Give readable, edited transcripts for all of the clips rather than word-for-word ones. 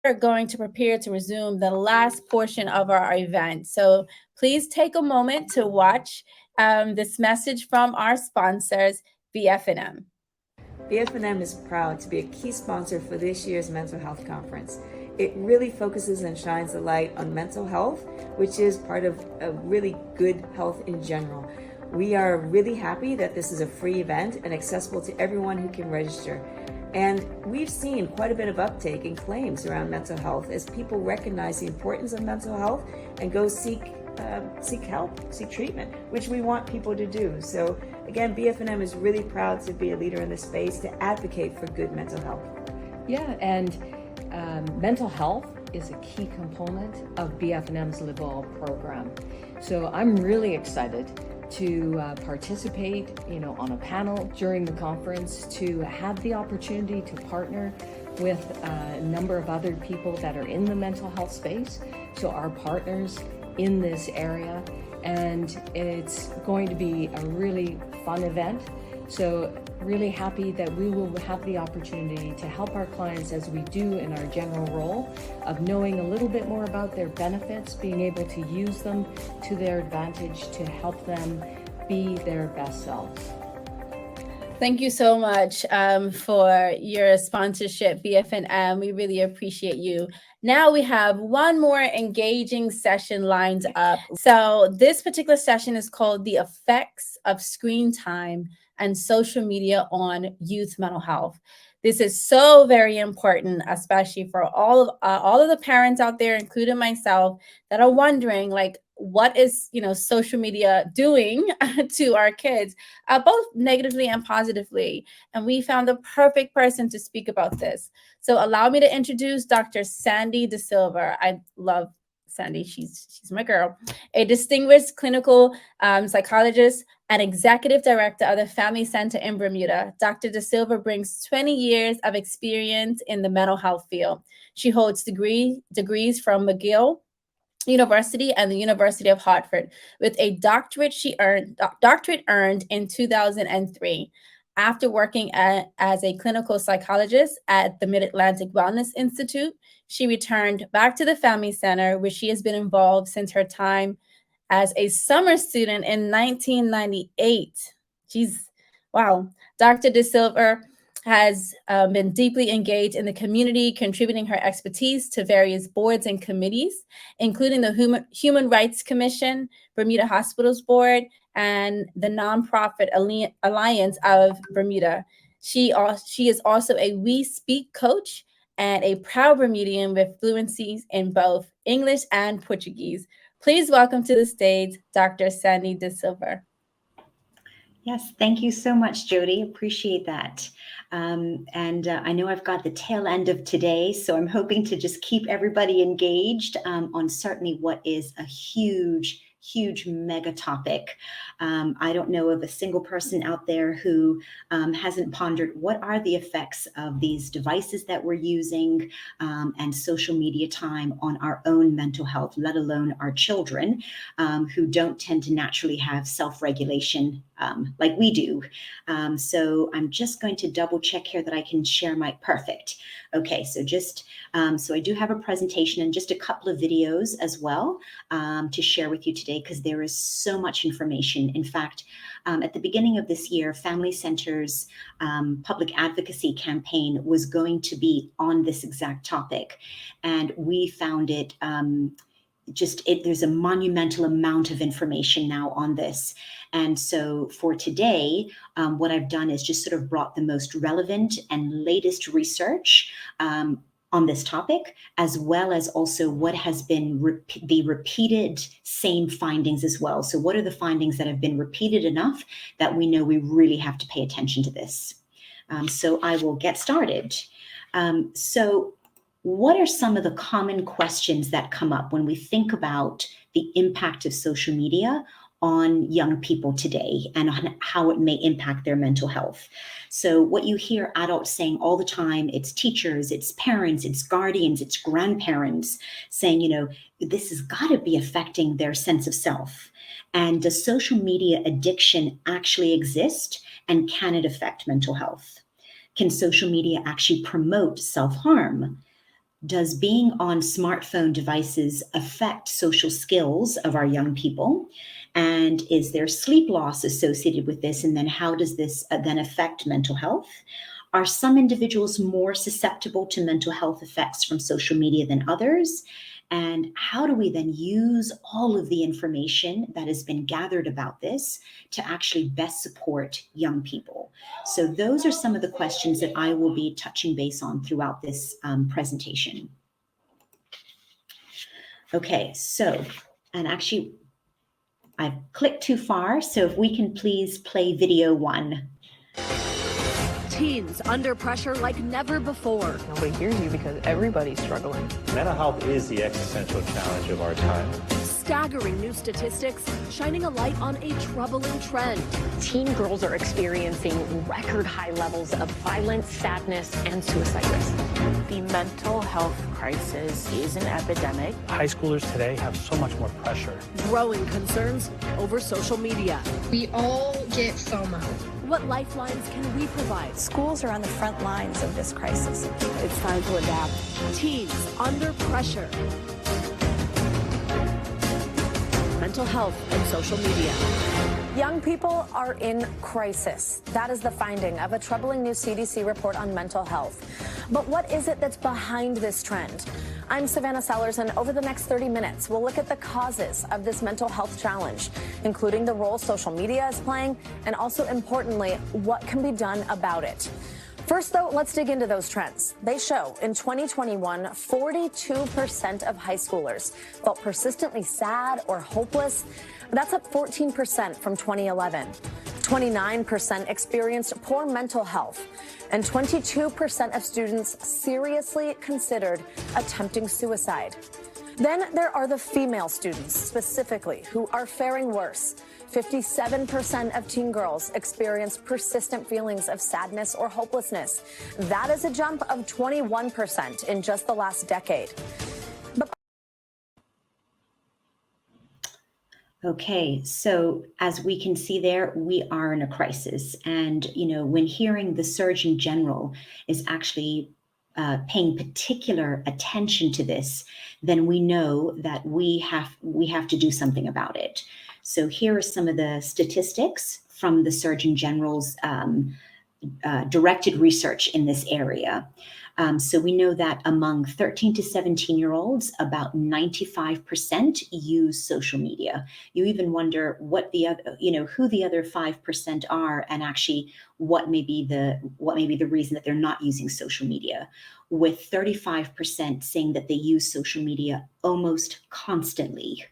We're going to prepare to resume the last portion of our event. So please take a moment to watch this message from our sponsors, BF&M. BF&M is proud to be a key sponsor for this year's Mental Health Conference. It really focuses and shines the light on mental health, which is part of a really good health in general. We are really happy that this is a free event and accessible to everyone who can register. And we've seen quite a bit of uptake in claims around mental health as people recognize the importance of mental health and go seek help, seek treatment, which we want people to do. So again, BF&M is really proud to be a leader in this space to advocate for good mental health. Yeah, and mental health is a key component of BF&M's Live Well program. So I'm really excited to participate, on a panel during the conference, to have the opportunity to partner with a number of other people that are in the mental health space. So our partners in this area, and it's going to be a really fun event. So really happy that we will have the opportunity to help our clients, as we do in our general role, of knowing a little bit more about their benefits, being able to use them to their advantage to help them be their best selves. Thank you so much for your sponsorship, BF&M. We really appreciate you. Now we have one more engaging session lined up. So this particular session is called The Effects of Screen Time and Social Media on Youth Mental Health. This is so very important, especially for all of the parents out there, including myself, that are wondering, like, what is social media doing to our kids, both negatively and positively. And we found the perfect person to speak about this. So allow me to introduce Dr. Sandy DeSilva. I love Sandy. She's my girl. A distinguished clinical psychologist and executive director of the Family Center in Bermuda. Dr. DeSilva brings 20 years of experience in the mental health field. She holds degrees from McGill University and the University of Hartford, with a doctorate earned in 2003. After working as a clinical psychologist at the Mid-Atlantic Wellness Institute, she returned back to the Family Center, where she has been involved since her time as a summer student in 1998. Jeez, wow. Dr. DeSilva has been deeply engaged in the community, contributing her expertise to various boards and committees, including the Human Rights Commission, Bermuda Hospitals Board, and the Nonprofit Alliance of Bermuda. She is also a We Speak coach and a proud Bermudian with fluencies in both English and Portuguese. Please welcome to the stage Dr. Sandy DeSilva. Yes, thank you so much, Jody. Appreciate that. I know I've got the tail end of today, so I'm hoping to just keep everybody engaged on certainly what is a huge mega topic. I don't know of a single person out there who hasn't pondered what are the effects of these devices that we're using and social media time on our own mental health, let alone our children who don't tend to naturally have self-regulation like we do. So I'm just going to double check here that I can share my perfect. Okay, so so I do have a presentation and just a couple of videos as well to share with you today, because there is so much information. In fact, at the beginning of this year, Family Center's public advocacy campaign was going to be on this exact topic. And we found it there's a monumental amount of information now on this. And so for today, what I've done is just sort of brought the most relevant and latest research on this topic, as well as also what has been the repeated same findings as well. So what are the findings that have been repeated enough that we know we really have to pay attention to this? So I will get started. So what are some of the common questions that come up when we think about the impact of social media on young people today and on how it may impact their mental health? So what you hear adults saying all the time, it's teachers, it's parents, it's guardians, it's grandparents saying, this has got to be affecting their sense of self. And does social media addiction actually exist? And can it affect mental health? Can social media actually promote self-harm? Does being on smartphone devices affect social skills of our young people? And is there sleep loss associated with this? And then how does this then affect mental health? Are some individuals more susceptible to mental health effects from social media than others? And how do we then use all of the information that has been gathered about this to actually best support young people? So those are some of the questions that I will be touching base on throughout this presentation. Okay, so, and actually I've clicked too far, so if we can please play video 1. Teens under pressure like never before. Nobody hears you because everybody's struggling. Mental health is the existential challenge of our time. Staggering new statistics shining a light on a troubling trend. Teen girls are experiencing record high levels of violence, sadness, and suicide risk. The mental health crisis is an epidemic. High schoolers today have so much more pressure. Growing concerns over social media. We all get FOMO. What lifelines can we provide? Schools are on the front lines of this crisis. It's time to adapt. Teens under pressure. Mental health and social media. Young people are in crisis. That is the finding of a troubling new CDC report on mental health. But what is it that's behind this trend? I'm Savannah Sellers, and over the next 30 minutes, we'll look at the causes of this mental health challenge, including the role social media is playing, and also importantly, what can be done about it. First, though, let's dig into those trends. They show in 2021, 42% of high schoolers felt persistently sad or hopeless. That's up 14% from 2011. 29% experienced poor mental health, and 22% of students seriously considered attempting suicide. Then there are the female students specifically who are faring worse. 57% of teen girls experience persistent feelings of sadness or hopelessness. That is a jump of 21% in just the last decade. Okay, so as we can see there, we are in a crisis. And, when hearing the Surgeon General is actually paying particular attention to this, then we know that we have to do something about it. So here are some of the statistics from the Surgeon General's directed research in this area. So we know that among 13 to 17-year-olds, about 95% use social media. You even wonder what the other, who the other 5% are, and actually what may be the reason that they're not using social media. With 35% saying that they use social media almost constantly.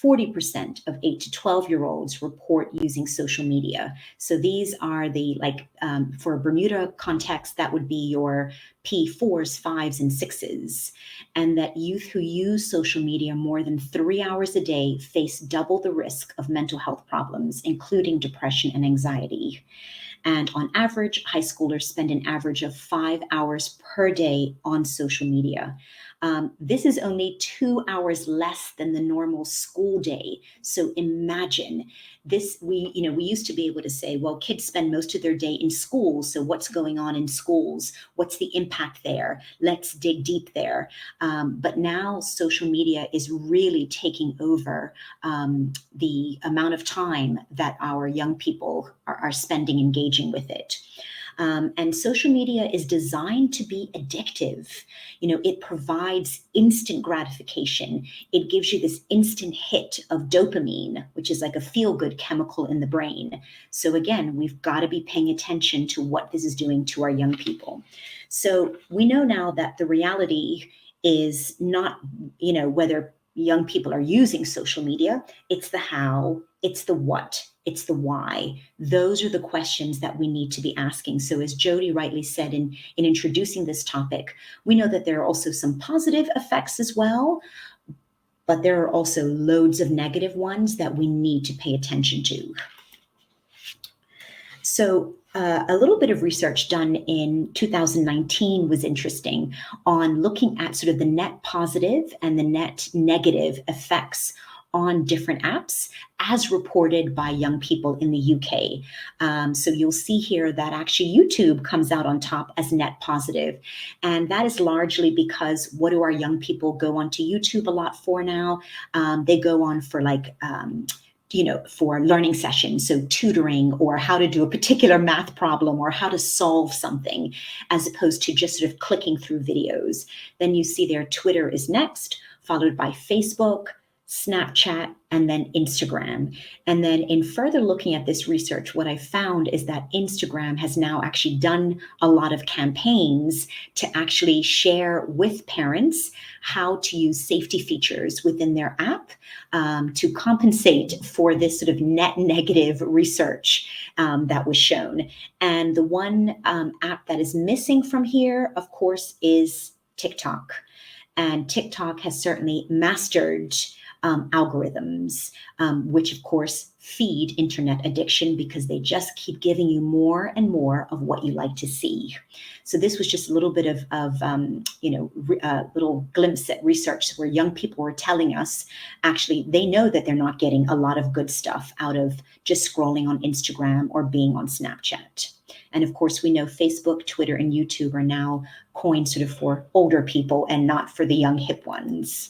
40% of 8 to 12-year-olds report using social media. So these are the, for a Bermuda context, that would be your P4s, 5s, and 6s. And that youth who use social media more than 3 hours a day face double the risk of mental health problems, including depression and anxiety. And on average, high schoolers spend an average of 5 hours per day on social media. This is only 2 hours less than the normal school day. So imagine this, we used to be able to say, well, kids spend most of their day in school. So what's going on in schools? What's the impact there? Let's dig deep there. But now social media is really taking over the amount of time that our young people are spending engaging with it. And social media is designed to be addictive. It provides instant gratification. It gives you this instant hit of dopamine, which is like a feel-good chemical in the brain. So again, we've got to be paying attention to what this is doing to our young people. So we know now that the reality is not, whether young people are using social media, it's the how, it's the what, it's the why. Those are the questions that we need to be asking. So as Jody rightly said in introducing this topic, we know that there are also some positive effects as well, but there are also loads of negative ones that we need to pay attention to. So a little bit of research done in 2019 was interesting on looking at sort of the net positive and the net negative effects on different apps as reported by young people in the UK. So you'll see here that actually YouTube comes out on top as net positive. And that is largely because what do our young people go onto YouTube a lot for now? They go on for for learning sessions, so tutoring or how to do a particular math problem or how to solve something, as opposed to just sort of clicking through videos. Then you see there Twitter is next, followed by Facebook, Snapchat, and then Instagram. And then in further looking at this research, what I found is that Instagram has now actually done a lot of campaigns to actually share with parents how to use safety features within their app to compensate for this sort of net negative research that was shown. And the one app that is missing from here, of course, is TikTok. And TikTok has certainly mastered algorithms, which of course feed internet addiction because they just keep giving you more and more of what you like to see. So this was just a little bit of little glimpse at research where young people were telling us, actually, they know that they're not getting a lot of good stuff out of just scrolling on Instagram or being on Snapchat. And of course, we know Facebook, Twitter, and YouTube are now coined sort of for older people and not for the young hip ones.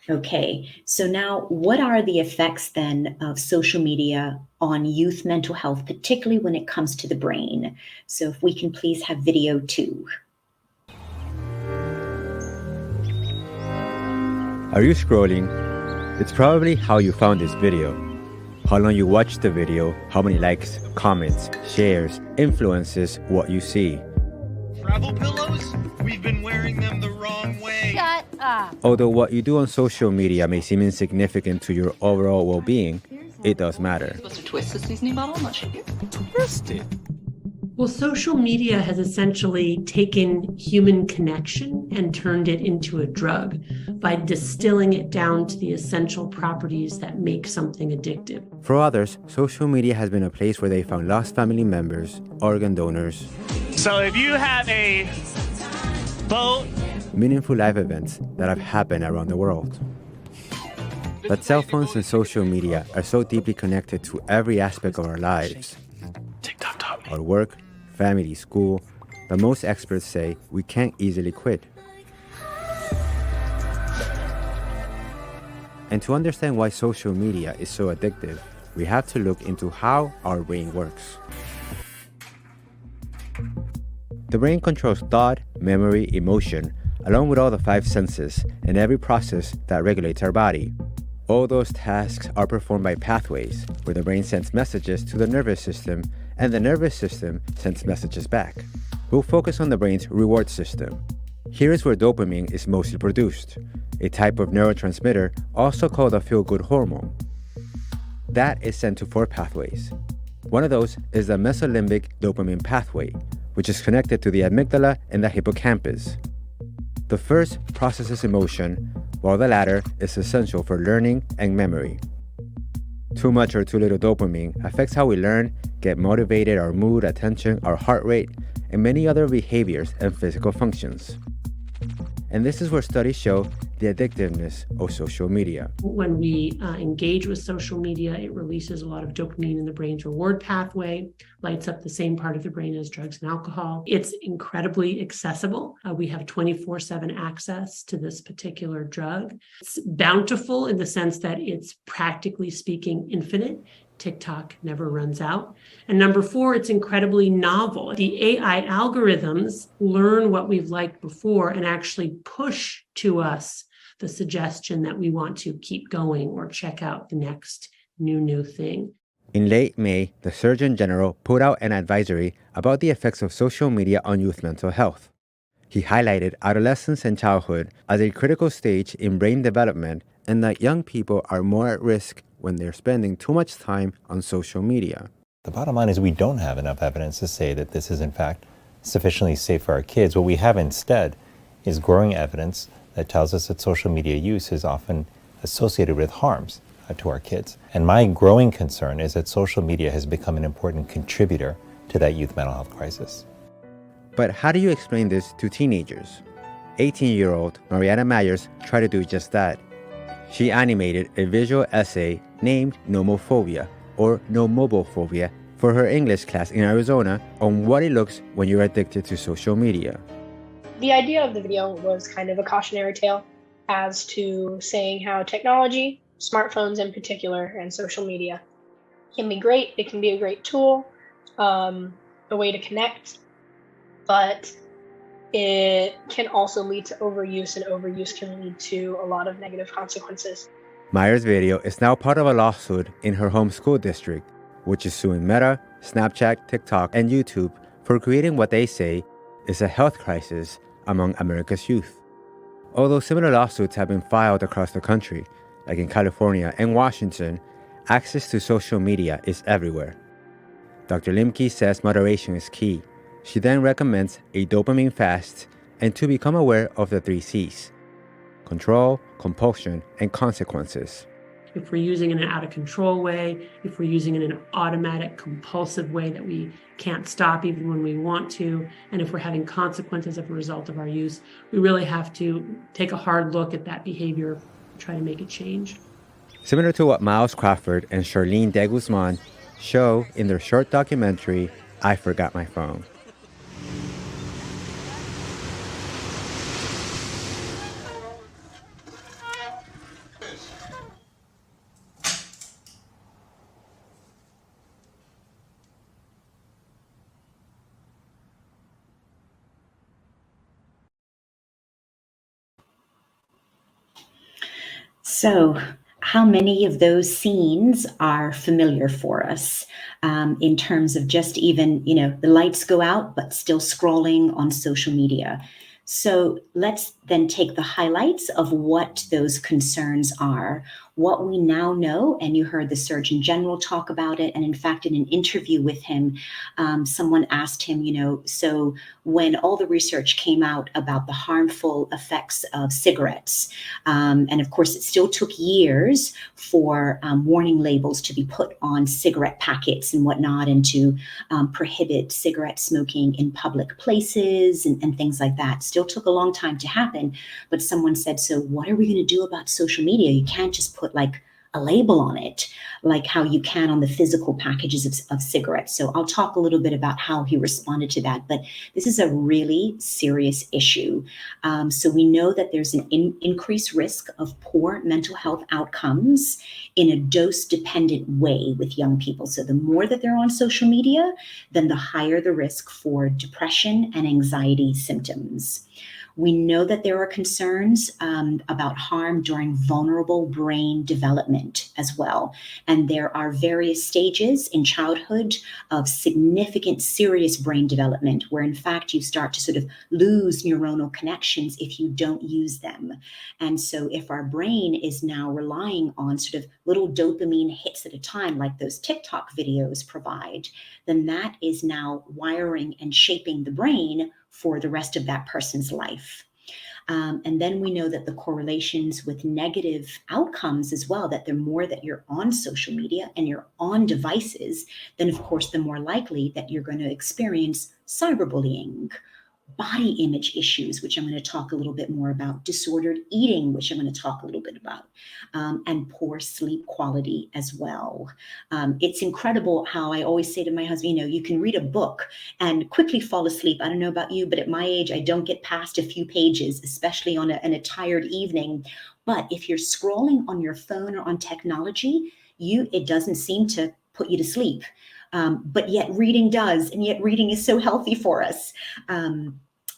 Okay, so now what are the effects then of social media on youth mental health, particularly when it comes to the brain? So if we can please have video 2. Are you scrolling? It's probably how you found this video. How long you watched the video, how many likes, comments, shares, influences what you see. Travel pillows? We've been wearing them the wrong way. Shut up. Although what you do on social media may seem insignificant to your overall well-being, it does matter. Supposed to twist the seasoning bottle? Not sure. Twist it. Well, social media has essentially taken human connection and turned it into a drug by distilling it down to the essential properties that make something addictive. For others, social media has been a place where they found lost family members, organ donors. So if you have a boat, meaningful life events that have happened around the world. But cell phones and social media are so deeply connected to every aspect of our lives. Our work, family, school, that most experts say we can't easily quit. And to understand why social media is so addictive, we have to look into how our brain works. The brain controls thought, memory, emotion, along with all the 5 senses and every process that regulates our body. All those tasks are performed by pathways, where the brain sends messages to the nervous system, and the nervous system sends messages back. We'll focus on the brain's reward system. Here is where dopamine is mostly produced, a type of neurotransmitter also called a feel-good hormone. That is sent to 4 pathways. One of those is the mesolimbic dopamine pathway, which is connected to the amygdala and the hippocampus. The first processes emotion, while the latter is essential for learning and memory. Too much or too little dopamine affects how we learn, get motivated, our mood, attention, our heart rate, and many other behaviors and physical functions. And this is where studies show the addictiveness of social media. When we engage with social media, it releases a lot of dopamine in the brain's reward pathway, lights up the same part of the brain as drugs and alcohol. It's incredibly accessible. We have 24/7 access to this particular drug. It's bountiful in the sense that it's practically speaking infinite. TikTok never runs out. And number 4, it's incredibly novel. The AI algorithms learn what we've liked before and actually push to us the suggestion that we want to keep going or check out the next new thing. In late May, the Surgeon General put out an advisory about the effects of social media on youth mental health. He highlighted adolescence and childhood as a critical stage in brain development and that young people are more at risk when they're spending too much time on social media. The bottom line is we don't have enough evidence to say that this is in fact sufficiently safe for our kids. What we have instead is growing evidence that tells us that social media use is often associated with harms to our kids. And my growing concern is that social media has become an important contributor to that youth mental health crisis. But how do you explain this to teenagers? 18-year-old Mariana Myers tried to do just that. She animated a visual essay named Nomophobia, or Nomobophobia, for her English class in Arizona on what it looks when you're addicted to social media. The idea of the video was kind of a cautionary tale as to saying how technology, smartphones in particular, and social media can be great. It can be a great tool, a way to connect, but it can also lead to overuse, and overuse can lead to a lot of negative consequences. Meyer's video is now part of a lawsuit in her home school district, which is suing Meta, Snapchat, TikTok, and YouTube for creating what they say is a health crisis among America's youth. Although similar lawsuits have been filed across the country, like in California and Washington, access to social media is everywhere. Dr. Limke says moderation is key. She then recommends a dopamine fast and to become aware of the 3 C's: control, compulsion, and consequences. If we're using it in an out of control way, if we're using it in an automatic, compulsive way that we can't stop even when we want to, and if we're having consequences as a result of our use, we really have to take a hard look at that behavior and try to make it change. Similar to what Miles Crawford and Charlene de Guzman show in their short documentary, I Forgot My Phone. So, how many of those scenes are familiar for us in terms of just even, the lights go out, but still scrolling on social media? So let's then take the highlights of what those concerns are, what we now know, and you heard the Surgeon General talk about it. And in fact, in an interview with him, someone asked him, so when all the research came out about the harmful effects of cigarettes, and of course, it still took years for warning labels to be put on cigarette packets and whatnot, and to prohibit cigarette smoking in public places and things like that. Still took a long time to happen, but someone said, so what are we going to do about social media? You can't just put like a label on it, like how you can on the physical packages of cigarettes. So I'll talk a little bit about how he responded to that, but this is a really serious issue. So we know that there's an increased risk of poor mental health outcomes in a dose-dependent way with young people. So the more that they're on social media, then the higher the risk for depression and anxiety symptoms. We know that there are concerns about harm during vulnerable brain development as well. And there are various stages in childhood of significant, serious brain development where, in fact, you start to sort of lose neuronal connections if you don't use them. And so if our brain is now relying on sort of little dopamine hits at a time, like those TikTok videos provide, then that is now wiring and shaping the brain for the rest of that person's life. And then we know that the correlations with negative outcomes as well, that the more that you're on social media and you're on devices, then of course, the more likely that you're going to experience cyberbullying, body image issues, which I'm going to talk a little bit more about, disordered eating, which I'm going to talk a little bit about, and poor sleep quality as well. It's incredible how I always say to my husband, you can read a book and quickly fall asleep. I don't know about you, but at my age, I don't get past a few pages, especially on a tired evening. But if you're scrolling on your phone or on technology, it doesn't seem to put you to sleep. But yet reading does, and yet reading is so healthy for us.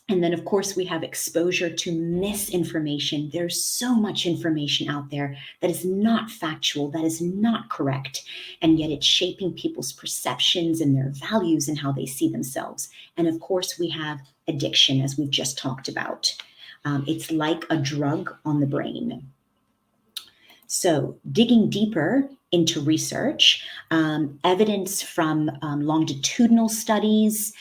And then, of course, we have exposure to misinformation. There's so much information out there that is not factual, that is not correct, and yet it's shaping people's perceptions and their values and how they see themselves. And of course, we have addiction, as we've just talked about. It's like a drug on the brain. So digging deeper into research, evidence from longitudinal studies,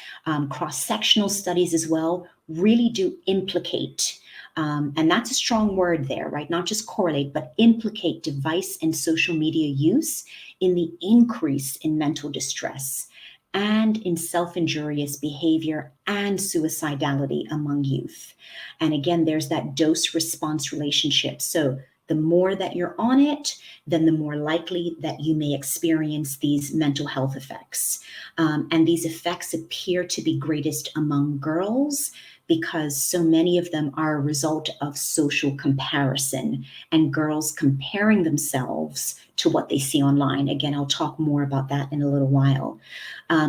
cross-sectional studies as well, really do implicate, and that's a strong word there, right? Not just correlate, but implicate device and social media use in the increase in mental distress and in self-injurious behavior and suicidality among youth. And again, there's that dose-response relationship. So The more that you're on it, then the more likely that you may experience these mental health effects. And these effects appear to be greatest among girls because so many of them are a result of social comparison and girls comparing themselves to what they see online. Again, I'll talk more about that in a little while.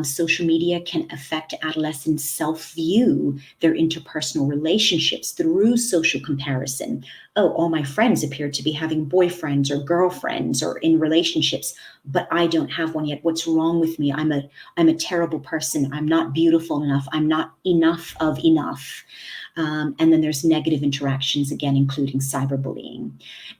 Social media can affect adolescents' self-view, their interpersonal relationships through social comparison. Oh, all my friends appear to be having boyfriends or girlfriends or in relationships, but I don't have one yet. What's wrong with me? I'm a terrible person. I'm not beautiful enough. I'm not enough of enough. And then there's negative interactions, again, including cyberbullying.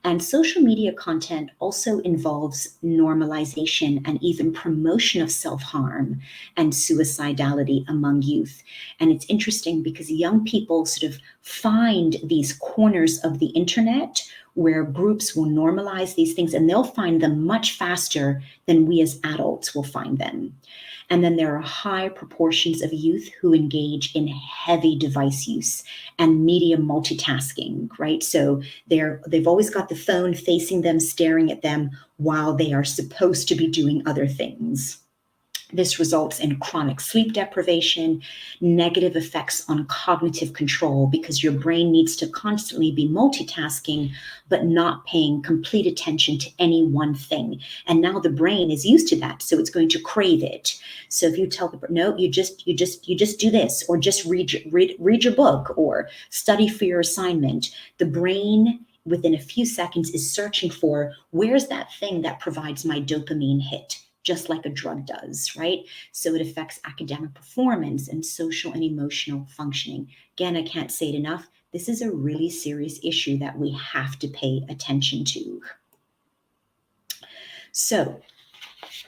And social media content also involves normalization and even promotion of self-harm and suicidality among youth. And it's interesting because young people sort of find these corners of the internet where groups will normalize these things, and they'll find them much faster than we as adults will find them. And then there are high proportions of youth who engage in heavy device use and media multitasking, right? So they've always got the phone facing them, staring at them while they are supposed to be doing other things. This results in chronic sleep deprivation, negative effects on cognitive control because your brain needs to constantly be multitasking, but not paying complete attention to any one thing. And now the brain is used to that, so it's going to crave it. So if you tell the brain, no, you just do this, or just read your book, or study for your assignment, the brain within a few seconds is searching for, where's that thing that provides my dopamine hit? Just like a drug does, right? So it affects academic performance and social and emotional functioning. Again, I can't say it enough. This is a really serious issue that we have to pay attention to. So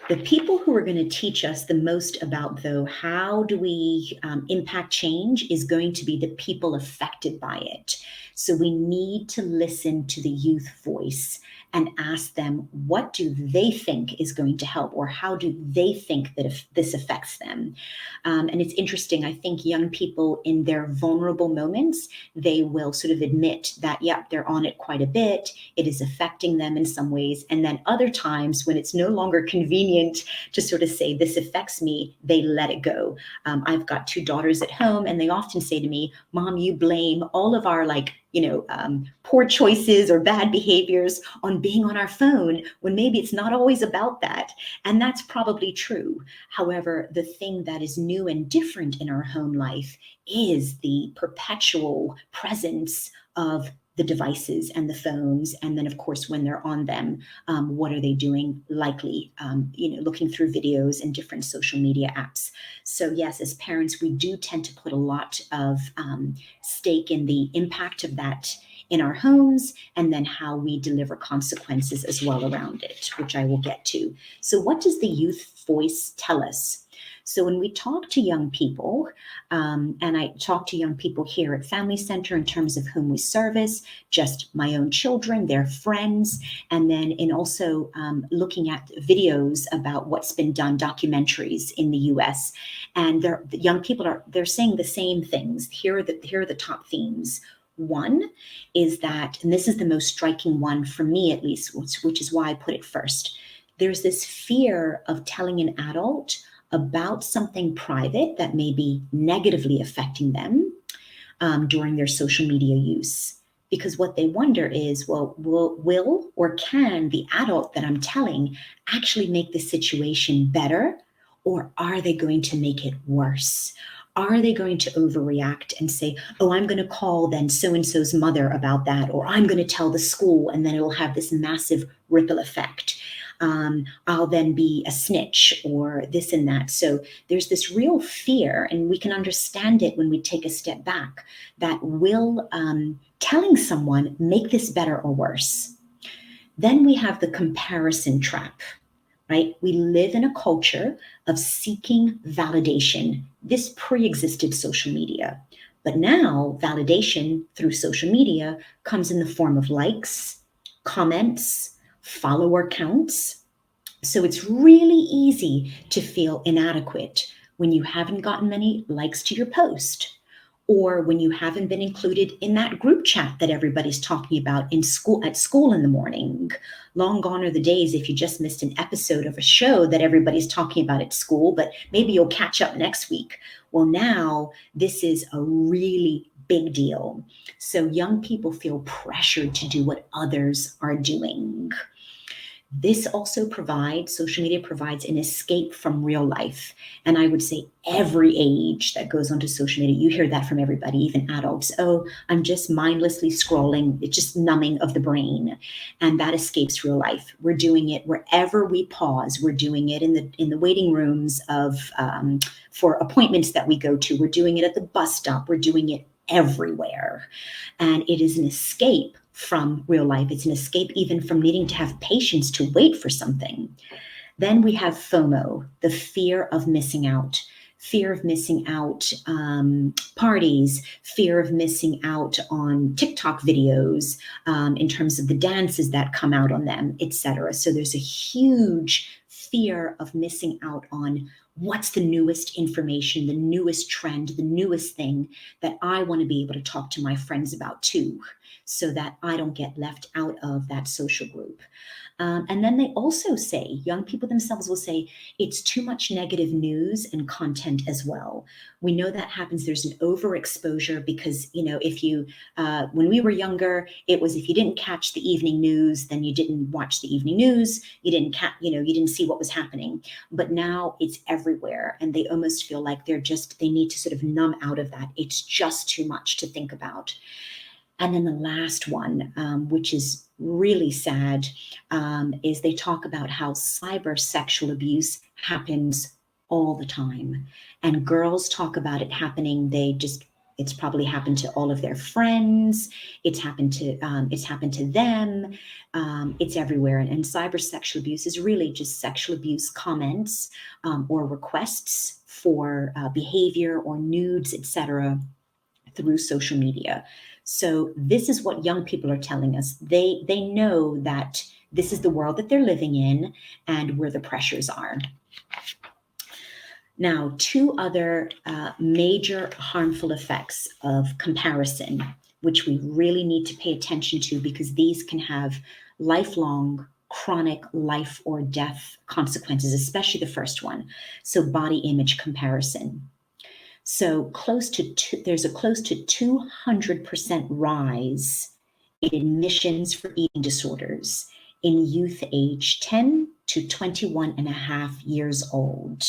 the people who are going to teach us the most about, though, how do we impact change is going to be the people affected by it. So we need to listen to the youth voice and ask them, what do they think is going to help, or how do they think that if this affects them? And it's interesting, I think young people in their vulnerable moments, they will sort of admit that, yeah, they're on it quite a bit. It is affecting them in some ways. And then other times when it's no longer convenient to sort of say, this affects me, they let it go. I've got 2 daughters at home, and they often say to me, Mom, you blame all of our poor choices or bad behaviors on being on our phone, when maybe it's not always about that. And that's probably true. However, the thing that is new and different in our home life is the perpetual presence of the devices and the phones. And then, of course, when they're on them, what are they doing? Likely, looking through videos and different social media apps. So yes, as parents, we do tend to put a lot of stake in the impact of that in our homes, and then how we deliver consequences as well around it, which I will get to. So what does the youth voice tell us? So when we talk to young people, and I talk to young people here at Family Center in terms of whom we service, just my own children, their friends, and then in also looking at videos about what's been done, documentaries in the US. And the young people they're saying the same things. Here are the top themes. One is that, and this is the most striking one for me at least, which is why I put it first. There's this fear of telling an adult about something private that may be negatively affecting them during their social media use. Because what they wonder is, well, will or can the adult that I'm telling actually make the situation better, or are they going to make it worse? Are they going to overreact and say, oh, I'm going to call then so-and-so's mother about that, or I'm going to tell the school, and then it'll have this massive ripple effect. I'll then be a snitch, or this and that. So there's this real fear, and we can understand it when we take a step back, that will telling someone make this better or worse? Then we have the comparison trap. Right? We live in a culture of seeking validation. This pre-existed social media, but now validation through social media comes in the form of likes, comments, follower counts. So it's really easy to feel inadequate when you haven't gotten many likes to your post, or when you haven't been included in that group chat that everybody's talking about at school in the morning. Long gone are the days if you just missed an episode of a show that everybody's talking about at school, but maybe you'll catch up next week. Well, now this is a really big deal. So young people feel pressured to do what others are doing. This also social media provides an escape from real life. And I would say every age that goes onto social media, you hear that from everybody, even adults. Oh, I'm just mindlessly scrolling. It's just numbing of the brain. And that escapes real life. We're doing it wherever we pause. We're doing it in the waiting rooms for appointments that we go to. We're doing it at the bus stop. We're doing it everywhere. And it is an escape from real life. It's an escape even from needing to have patience to wait for something. Then we have FOMO, the fear of missing out. Fear of missing out parties, fear of missing out on TikTok videos in terms of the dances that come out on them, etc. So there's a huge fear of missing out on what's the newest information, the newest trend, the newest thing that I want to be able to talk to my friends about too, so that I don't get left out of that social group. And then they also say, young people themselves will say, it's too much negative news and content as well. We know that happens. There's an overexposure because, if you, when we were younger, it was if you didn't catch the evening news, then you didn't watch the evening news. You didn't you didn't see what was happening. But now it's everywhere, and they almost feel like they need to sort of numb out of that. It's just too much to think about. And then the last one, which is really sad, is they talk about how cyber sexual abuse happens all the time. And girls talk about it happening. It's probably happened to all of their friends. It's happened to them. It's everywhere. And cyber sexual abuse is really just sexual abuse comments or requests for behavior or nudes, etc., through social media. So this is what young people are telling us. They know that this is the world that they're living in and where the pressures are. Now, two other major harmful effects of comparison, which we really need to pay attention to because these can have lifelong, chronic life or death consequences, especially the first one. So body image comparison. So there's a close to 200% rise in admissions for eating disorders in youth age 10 to 21 and a half years old.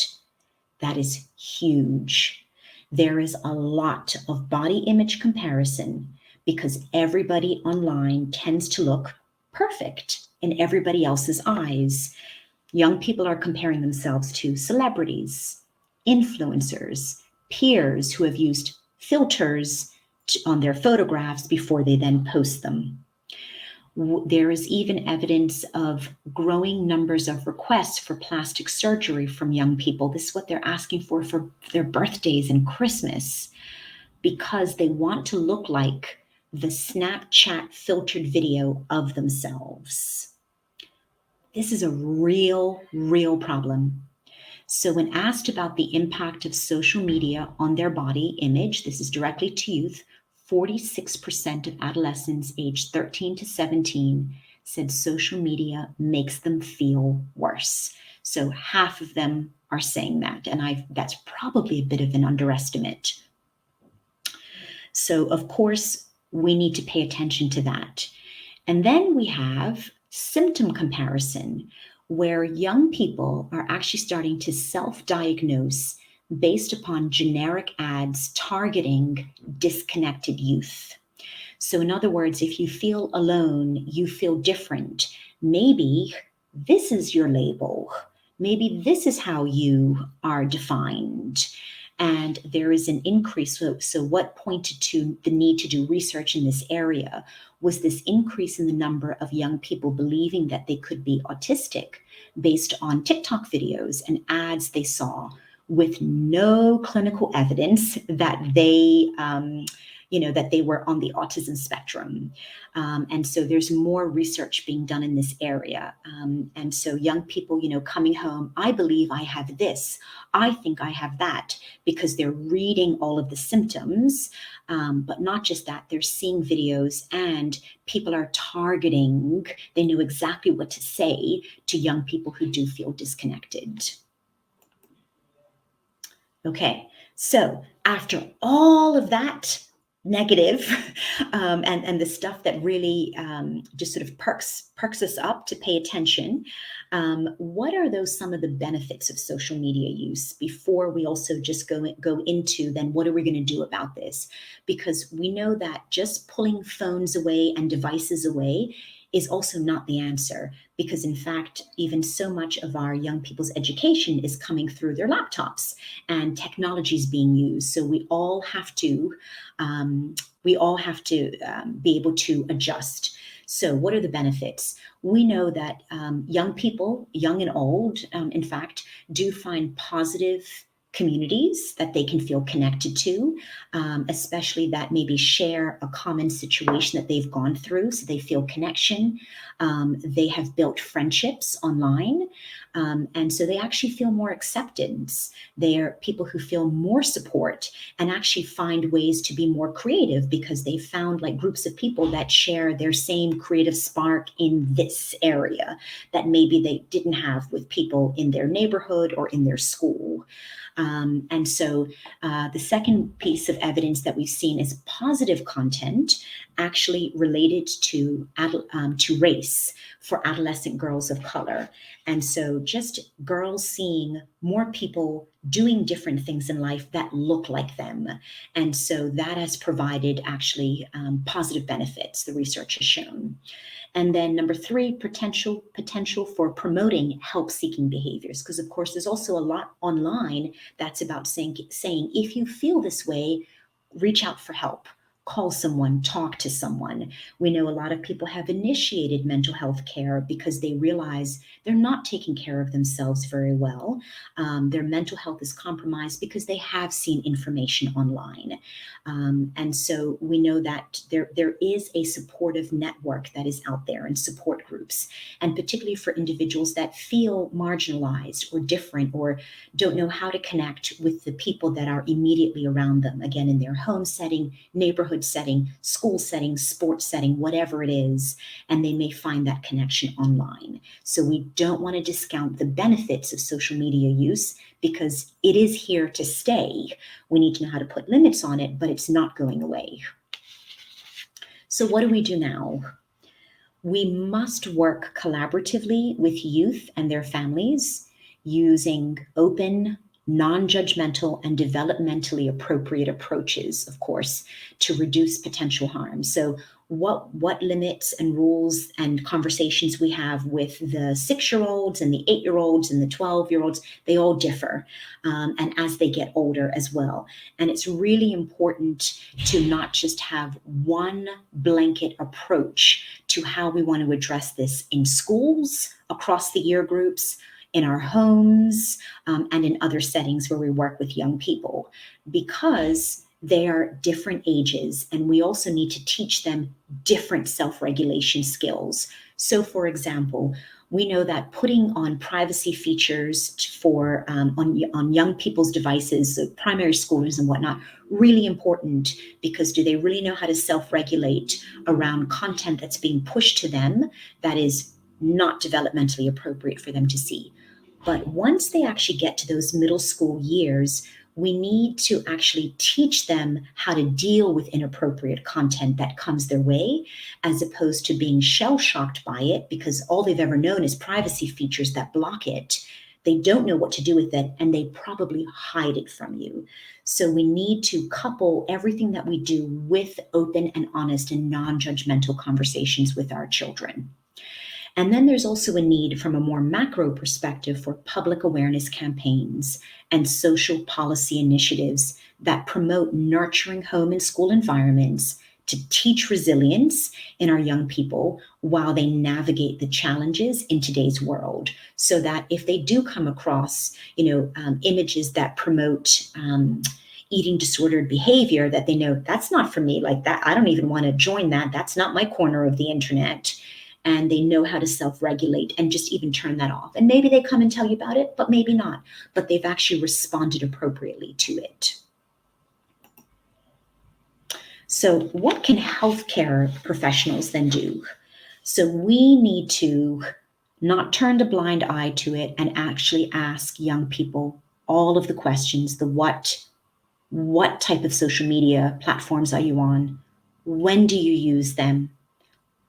That is huge. There is a lot of body image comparison because everybody online tends to look perfect in everybody else's eyes. Young people are comparing themselves to celebrities, influencers, peers who have used filters on their photographs before they then post them. There is even evidence of growing numbers of requests for plastic surgery from young people. This is what they're asking for their birthdays and Christmas because they want to look like the Snapchat filtered video of themselves. This is a real, real problem. So when asked about the impact of social media on their body image, this is directly to youth, 46% of adolescents aged 13 to 17 said social media makes them feel worse. So half of them are saying that, and that's probably a bit of an underestimate. So of course, we need to pay attention to that. And then we have symptom comparison, where young people are actually starting to self-diagnose based upon generic ads targeting disconnected youth. So in other words, if you feel alone, you feel different, maybe this is your label. Maybe this is how you are defined. And there is an increase. So what pointed to the need to do research in this area was this increase in the number of young people believing that they could be autistic based on TikTok videos and ads they saw with no clinical evidence that they that they were on the autism spectrum. And so there's more research being done in this area. And so young people, coming home, I believe I have this, I think I have that, because they're reading all of the symptoms, but not just that, they're seeing videos, and people are targeting, they know exactly what to say to young people who do feel disconnected. Okay, so after all of that negative and the stuff that really just sort of perks us up to pay attention, what are some of the benefits of social media use before we also just go into then what are we going to do about this? Because we know that just pulling phones away and devices away is also not the answer, because in fact, even so much of our young people's education is coming through their laptops and technology is being used. So we all have to be able to adjust. So what are the benefits? We know that young people, young and old, in fact, do find positive communities that they can feel connected to, especially that maybe share a common situation that they've gone through, so they feel connection. They have built friendships online, and so they actually feel more acceptance. They are people who feel more support and actually find ways to be more creative because they found like groups of people that share their same creative spark in this area that maybe they didn't have with people in their neighborhood or in their school. And so the second piece of evidence that we've seen is positive content actually related to race for adolescent girls of color. And so just girls seeing more people doing different things in life that look like them. And so that has provided actually positive benefits, the research has shown. And then number 3, potential for promoting help-seeking behaviors. Because of course, there's also a lot online that's about saying, if you feel this way, reach out for help. Call someone, talk to someone. We know a lot of people have initiated mental health care because they realize they're not taking care of themselves very well. Their mental health is compromised because they have seen information online. And so we know that there is a supportive network that is out there and support groups, and particularly for individuals that feel marginalized or different or don't know how to connect with the people that are immediately around them, again, in their home setting, neighborhood setting, school setting, sports setting, whatever it is, and they may find that connection online. So we don't want to discount the benefits of social media use because it is here to stay. We need to know how to put limits on it, but it's not going away. So what do we do now? We must work collaboratively with youth and their families using open, non-judgmental and developmentally appropriate approaches, of course, to reduce potential harm. So what limits and rules and conversations we have with the 6-year-olds and the 8-year-olds and the 12-year-olds, they all differ, and as they get older as well. And it's really important to not just have one blanket approach to how we want to address this in schools, across the year groups, in our homes, and in other settings where we work with young people, because they are different ages, and we also need to teach them different self-regulation skills. So for example, we know that putting on privacy features for on young people's devices, so primary schoolers and whatnot, really important, because do they really know how to self-regulate around content that's being pushed to them that is not developmentally appropriate for them to see? But once they actually get to those middle school years, we need to actually teach them how to deal with inappropriate content that comes their way, as opposed to being shell-shocked by it because all they've ever known is privacy features that block it. They don't know what to do with it, and they probably hide it from you. So we need to couple everything that we do with open and honest and non-judgmental conversations with our children. And then there's also a need from a more macro perspective for public awareness campaigns and social policy initiatives that promote nurturing home and school environments to teach resilience in our young people while they navigate the challenges in today's world, so that if they do come across, images that promote, eating disordered behavior that they know that's not for me, like that. I don't even want to join that. That's not my corner of the internet. And they know how to self-regulate and just even turn that off. And maybe they come and tell you about it, but maybe not. But they've actually responded appropriately to it. So what can healthcare professionals then do? So we need to not turn a blind eye to it and actually ask young people all of the questions, the what type of social media platforms are you on? When do you use them?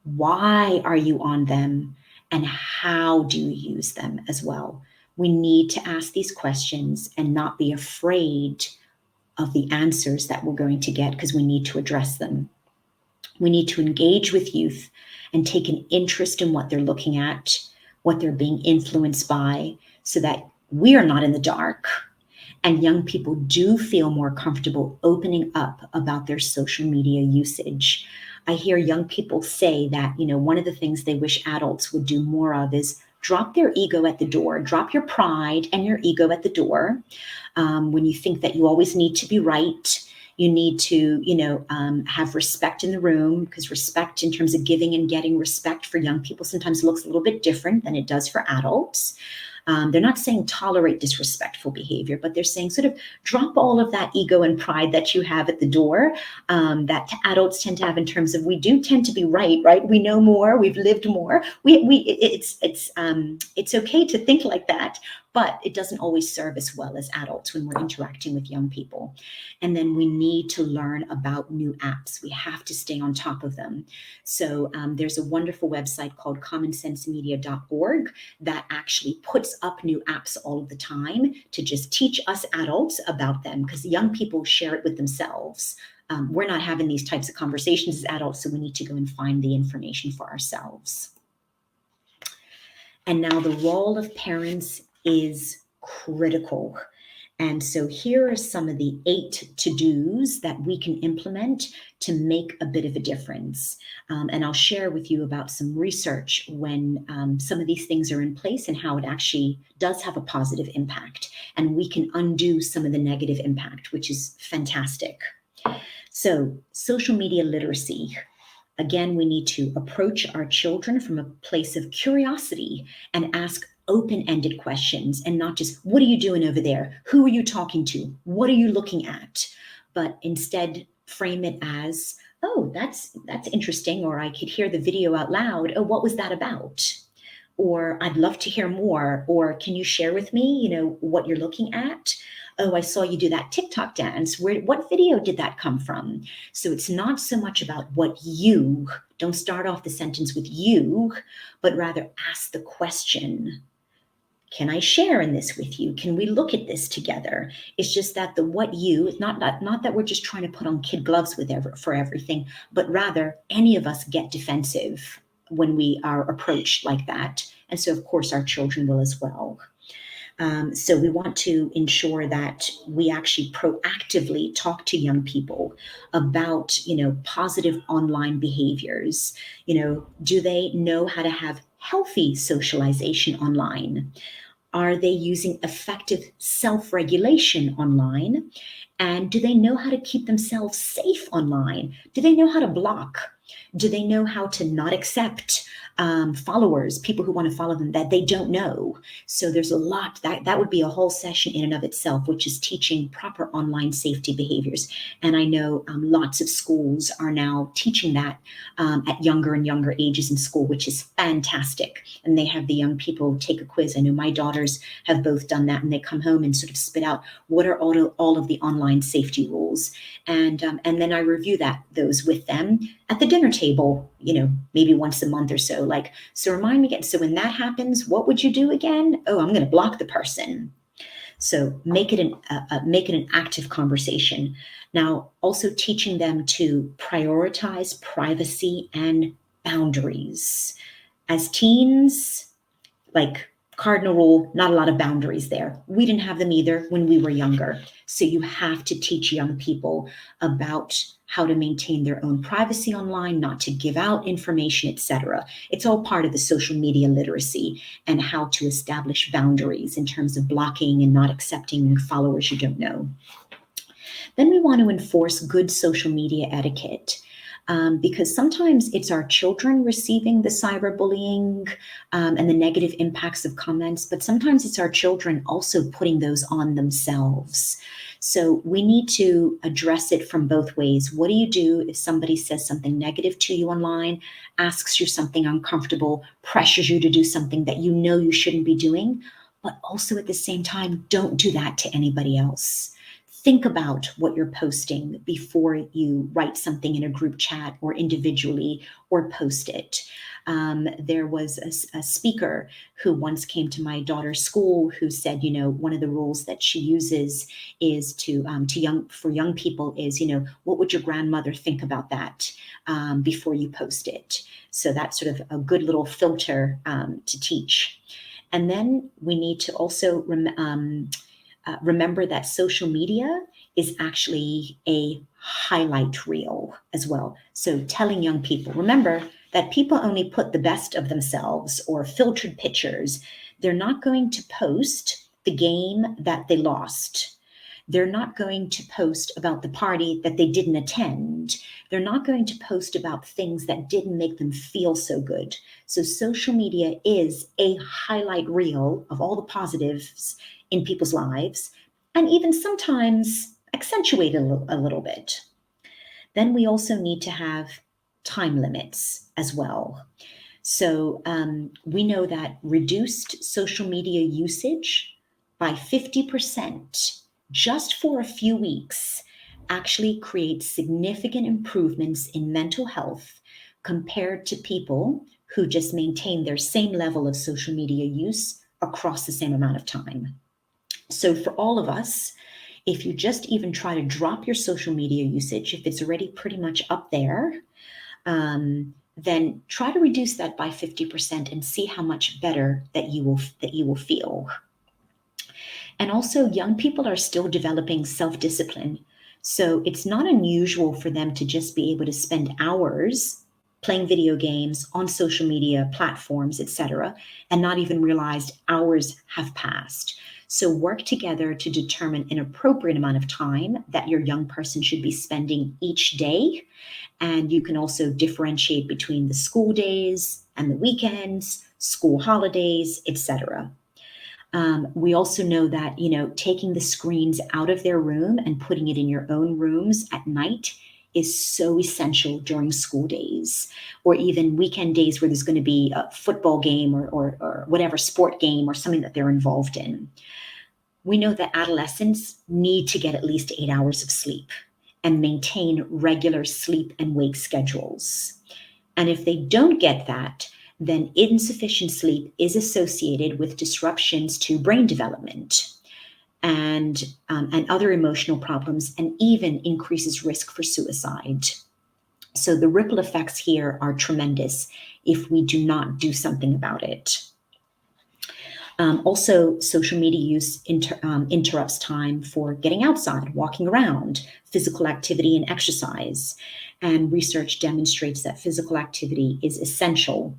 Why are you on them? And how do you use them as well? We need to ask these questions and not be afraid of the answers that we're going to get, because we need to address them. We need to engage with youth and take an interest in what they're looking at, what they're being influenced by, so that we are not in the dark and young people do feel more comfortable opening up about their social media usage. I hear young people say that, one of the things they wish adults would do more of is drop their ego at the door, drop your pride and your ego at the door. When you think that you always need to be right, you need to, have respect in the room, because respect in terms of giving and getting respect for young people sometimes looks a little bit different than it does for adults. They're not saying tolerate disrespectful behavior, but they're saying sort of drop all of that ego and pride that you have at the door, that adults tend to have in terms of we do tend to be right? We know more, we've lived more. It's okay to think like that, but it doesn't always serve us well as adults when we're interacting with young people. And then we need to learn about new apps. We have to stay on top of them. So there's a wonderful website called commonsensemedia.org that actually puts up new apps all of the time to just teach us adults about them, because young people share it with themselves. We're not having these types of conversations as adults, so we need to go and find the information for ourselves. And now the role of parents is critical. And so here are some of the 8 to-dos that we can implement to make a bit of a difference. And I'll share with you about some research when some of these things are in place and how it actually does have a positive impact. And we can undo some of the negative impact, which is fantastic. So social media literacy. Again, we need to approach our children from a place of curiosity and ask open-ended questions, and not just, what are you doing over there? Who are you talking to? What are you looking at? But instead frame it as, oh, that's interesting, or I could hear the video out loud. Oh, what was that about? Or I'd love to hear more, or can you share with me, what you're looking at? Oh, I saw you do that TikTok dance. What video did that come from? So it's not so much about don't start off the sentence with you, but rather ask the question, can I share in this with you? Can we look at this together? It's just that the what you, not that we're just trying to put on kid gloves for everything, but rather any of us get defensive when we are approached like that. And so of course our children will as well. So we want to ensure that we actually proactively talk to young people about, positive online behaviors. Do they know how to have healthy socialization online? Are they using effective self-regulation online? And do they know how to keep themselves safe online? Do they know how to block? Do they know how to not accept followers, people who want to follow them that they don't know? So there's a lot that would be a whole session in and of itself, which is teaching proper online safety behaviors. And I know lots of schools are now teaching that at younger and younger ages in school, which is fantastic. And they have the young people take a quiz. I know my daughters have both done that, and they come home and sort of spit out what are all of the online safety rules. And then I review those with them at the dinner table, maybe once a month or so. So remind me again. So when that happens, what would you do again? Oh, I'm going to block the person. So make it an active conversation. Now, also teaching them to prioritize privacy and boundaries. As teens, cardinal rule, not a lot of boundaries there. We didn't have them either when we were younger. So you have to teach young people about how to maintain their own privacy online, not to give out information, etc. It's all part of the social media literacy and how to establish boundaries in terms of blocking and not accepting followers you don't know. Then we want to enforce good social media etiquette. Because sometimes it's our children receiving the cyberbullying and the negative impacts of comments, but sometimes it's our children also putting those on themselves. So we need to address it from both ways. What do you do if somebody says something negative to you online, asks you something uncomfortable, pressures you to do something that you know you shouldn't be doing, but also at the same time, don't do that to anybody else. Think about what you're posting before you write something in a group chat or individually or post it. There was a speaker who once came to my daughter's school who said, one of the rules that she uses is for young people is, what would your grandmother think about that before you post it? So that's sort of a good little filter to teach. And then we need to also remember that social media is actually a highlight reel as well. So telling young people, remember that people only put the best of themselves or filtered pictures. They're not going to post the game that they lost. They're not going to post about the party that they didn't attend. They're not going to post about things that didn't make them feel so good. So social media is a highlight reel of all the positives in people's lives, and even sometimes accentuate a little bit. Then we also need to have time limits as well. So we know that reduced social media usage by 50% just for a few weeks actually creates significant improvements in mental health compared to people who just maintain their same level of social media use across the same amount of time. So for all of us, if you just even try to drop your social media usage, if it's already pretty much up there, then try to reduce that by 50% and see how much better that you will feel. And also, young people are still developing self-discipline. So it's not unusual for them to just be able to spend hours playing video games on social media platforms, etc., and not even realize hours have passed. So work together to determine an appropriate amount of time that your young person should be spending each day. And you can also differentiate between the school days and the weekends, school holidays, etc. We also know that, taking the screens out of their room and putting it in your own rooms at night is so essential during school days, or even weekend days where there's going to be a football game or whatever sport game or something that they're involved in. We know that adolescents need to get at least 8 hours of sleep and maintain regular sleep and wake schedules. And if they don't get that, then insufficient sleep is associated with disruptions to brain development and other emotional problems, and even increases risk for suicide. So the ripple effects here are tremendous if we do not do something about it. Also, social media use interrupts time for getting outside, walking around, physical activity and exercise. And research demonstrates that physical activity is essential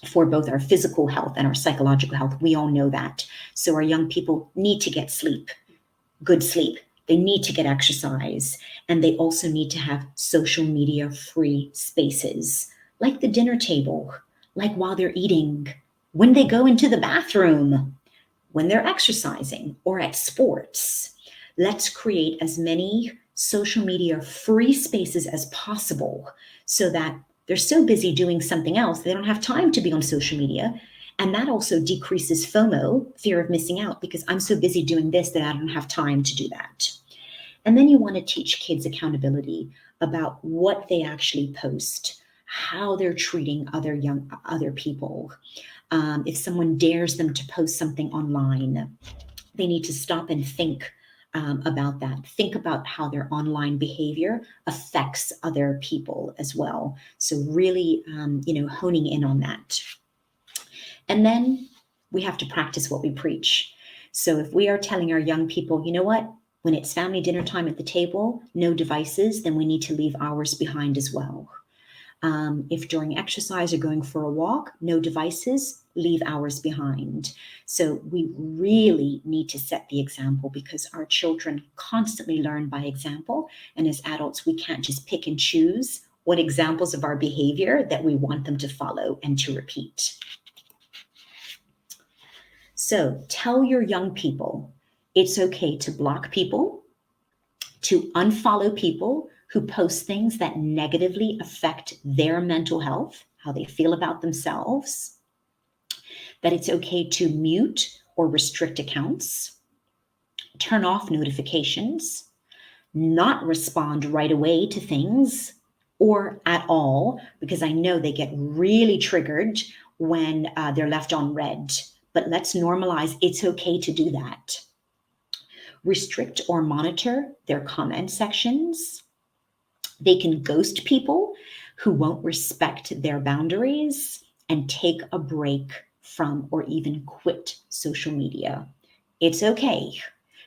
for both our physical health and our psychological health. We all know that. So our young people need to get sleep, good sleep. They need to get exercise. And they also need to have social media free spaces, like the dinner table, like while they're eating, when they go into the bathroom, when they're exercising or at sports. Let's create as many social media free spaces as possible so that they're so busy doing something else, they don't have time to be on social media. And that also decreases FOMO, fear of missing out, because I'm so busy doing this that I don't have time to do that. And then you want to teach kids accountability about what they actually post, how they're treating other people. If someone dares them to post something online, they need to stop and think about that. Think about how their online behavior affects other people as well. So really, honing in on that. And then we have to practice what we preach. So if we are telling our young people, you know what, when it's family dinner time at the table, no devices, then we need to leave ours behind as well. If during exercise or going for a walk, no devices, leave ours behind. So we really need to set the example, because our children constantly learn by example. And as adults, we can't just pick and choose what examples of our behavior that we want them to follow and to repeat. So tell your young people it's okay to block people, to unfollow people who post things that negatively affect their mental health, how they feel about themselves, that it's okay to mute or restrict accounts, turn off notifications, not respond right away to things or at all, because I know they get really triggered when they're left on red. But let's normalize it's okay to do that. Restrict or monitor their comment sections. They can ghost people who won't respect their boundaries, and take a break from or even quit social media. It's okay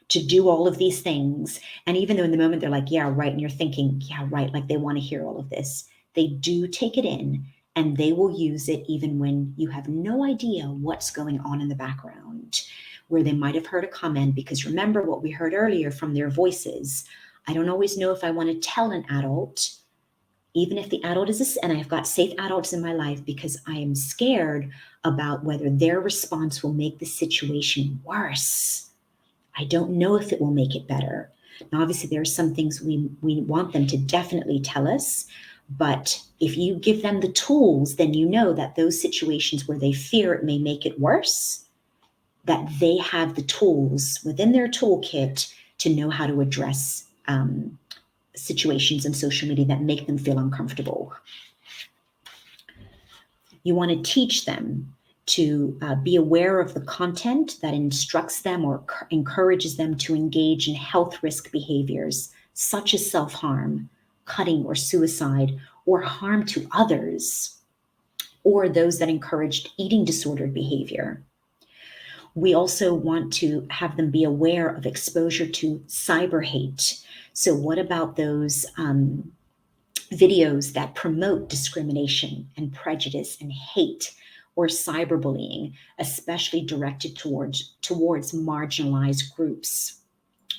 to do all of these things. And even though in the moment they're like, yeah, right. And you're thinking, yeah, right. Like they want to hear all of this. They do take it in, and they will use it even when you have no idea what's going on in the background, where they might have heard a comment. Because remember what we heard earlier from their voices. I don't always know if I want to tell an adult, even if the adult is, and I've got safe adults in my life, because I am scared about whether their response will make the situation worse. I don't know if it will make it better. Now, obviously, there are some things we want them to definitely tell us, but if you give them the tools, then you know that those situations where they fear it may make it worse, that they have the tools within their toolkit to know how to address situations in social media that make them feel uncomfortable. You want to teach them to be aware of the content that instructs them or encourages them to engage in health risk behaviors, such as self-harm, cutting or suicide, or harm to others, or those that encouraged eating disordered behavior. We also want to have them be aware of exposure to cyber hate. So what about those videos that promote discrimination and prejudice and hate, or cyberbullying, especially directed towards marginalized groups,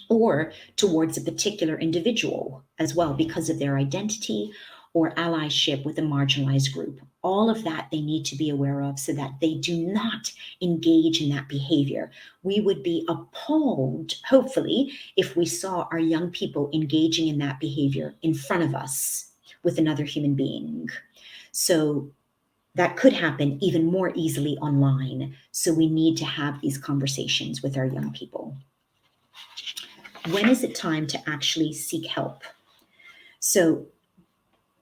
or towards a particular individual as well, because of their identity or allyship with a marginalized group? All of that they need to be aware of, so that they do not engage in that behavior. We would be appalled, hopefully, if we saw our young people engaging in that behavior in front of us with another human being. So that could happen even more easily online. So we need to have these conversations with our young people. When is it time to actually seek help? So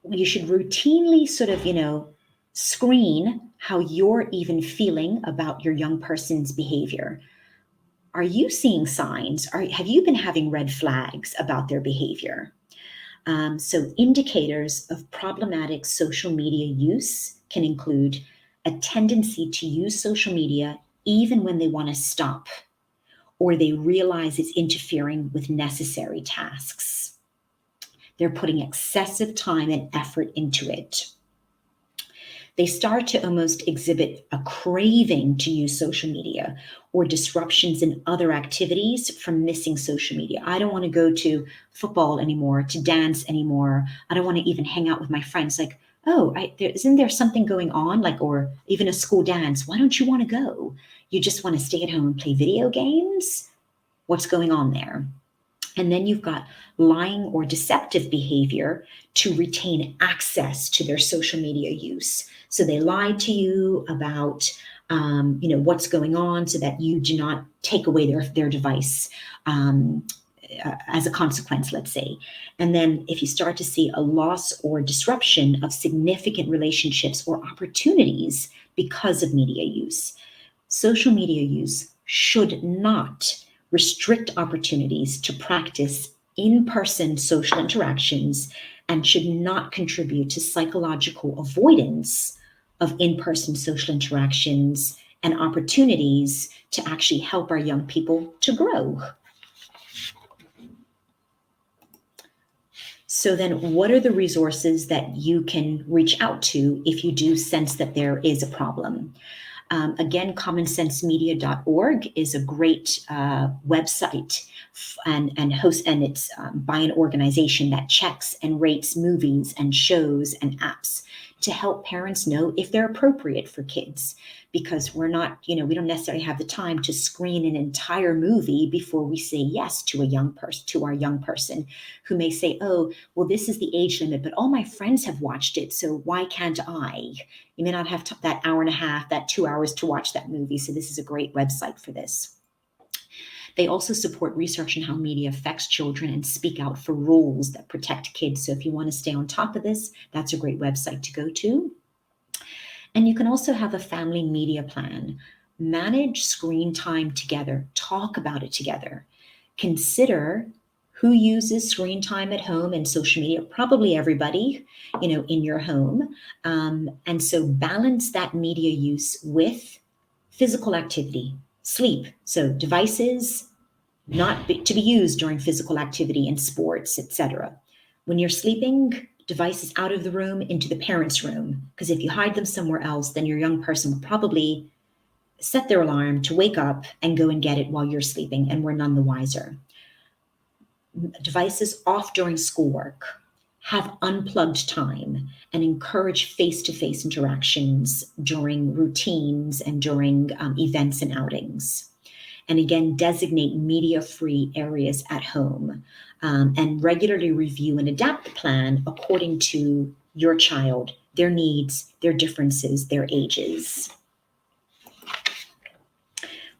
you should routinely sort of, screen how you're even feeling about your young person's behavior. Are you seeing signs? Have you been having red flags about their behavior? So indicators of problematic social media use can include a tendency to use social media even when they want to stop, or they realize it's interfering with necessary tasks. They're putting excessive time and effort into it. They start to almost exhibit a craving to use social media, or disruptions in other activities from missing social media. I don't want to go to football anymore, to dance anymore. I don't want to even hang out with my friends. Like, oh, isn't there something going on? Like, or even a school dance. Why don't you want to go? You just want to stay at home and play video games? What's going on there? And then you've got lying or deceptive behavior to retain access to their social media use. So they lied to you about, what's going on, so that you do not take away their device as a consequence, let's say. And then if you start to see a loss or disruption of significant relationships or opportunities because of media use, social media use should not restrict opportunities to practice in-person social interactions, and should not contribute to psychological avoidance of in-person social interactions and opportunities to actually help our young people to grow. So then what are the resources that you can reach out to if you do sense that there is a problem? Again, commonsensemedia.org is a great website and it's by an organization that checks and rates movies and shows and apps to help parents know if they're appropriate for kids, because we're not, we don't necessarily have the time to screen an entire movie before we say yes to our young person who may say, oh, well, this is the age limit, but all my friends have watched it, so why can't I? You may not have that hour and a half, that 2 hours to watch that movie. So this is a great website for this. They also support research on how media affects children and speak out for rules that protect kids. So if you want to stay on top of this, that's a great website to go to. And you can also have a family media plan. Manage screen time together. Talk about it together. Consider who uses screen time at home and social media. Probably everybody, in your home. And so balance that media use with physical activity. Sleep, so devices to be used during physical activity in sports, etc. When you're sleeping, devices out of the room into the parents' room, because if you hide them somewhere else, then your young person will probably set their alarm to wake up and go and get it while you're sleeping, and we're none the wiser. Devices off during schoolwork. Have unplugged time and encourage face-to-face interactions during routines and during events and outings. And again, designate media-free areas at home and regularly review and adapt the plan according to your child, their needs, their differences, their ages.